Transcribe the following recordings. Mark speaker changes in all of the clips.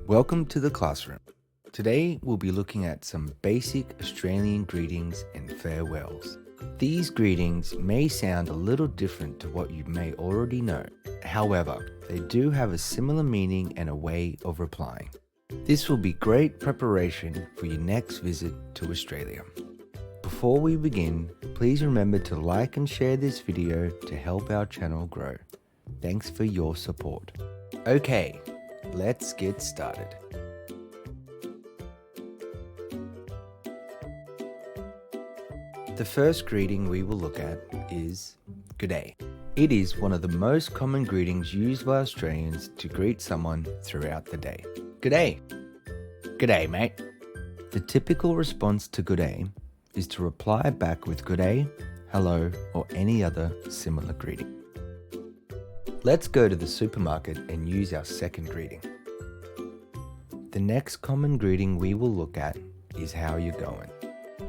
Speaker 1: Welcome to the classroom. Today we'll be looking at some basic Australian greetings and farewells. These greetings may sound a little different to what you may already know. However, they do have a similar meaning and a way of replying. This will be great preparation for your next visit to Australia. Before we begin, please remember to like and share this video to help our channel grow. Thanks for your support. Okay, let's get started. The first greeting we will look at is G'day. It is one of the most common greetings used by Australians to greet someone throughout the day. G'day. G'day, mate. The typical response to G'day is to reply back with G'day, hello, or any other similar greeting. Let's go to the supermarket and use our second greeting. The next common greeting we will look at is how you going.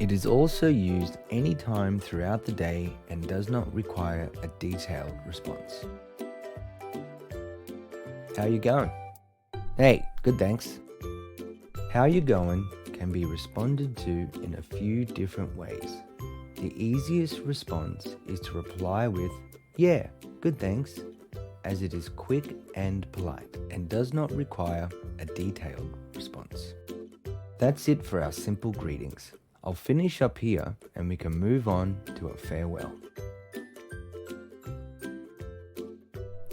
Speaker 1: It is also used anytime throughout the day and does not require a detailed response. How you going? Hey, good thanks. How you going can be responded to in a few different ways. The easiest response is to reply with, yeah, good thanks, as it is quick and polite and does not require a detailed response. That's it for our simple greetings. I'll finish up here and we can move on to a farewell.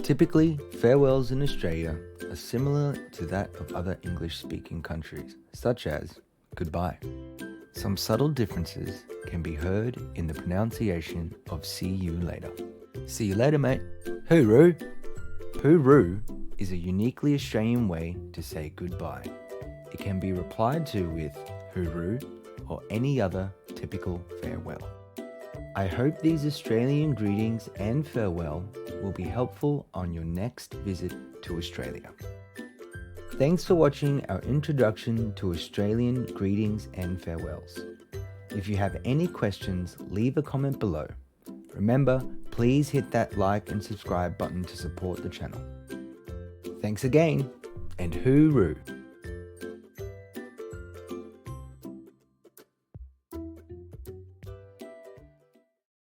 Speaker 1: Typically, farewells in Australia are similar to that of other English-speaking countries, such as goodbye. Some subtle differences can be heard in the pronunciation of see you later. See you later, mate. Hooroo. Hooroo is a uniquely Australian way to say goodbye. It can be replied to with hooroo or any other typical farewell. I hope these Australian greetings and farewell will be helpful on your next visit to Australia. Thanks for watching our introduction to Australian greetings and farewells. If you have any questions, leave a comment below. Remember, please hit that like and subscribe button to support the channel. Thanks again, and hooroo!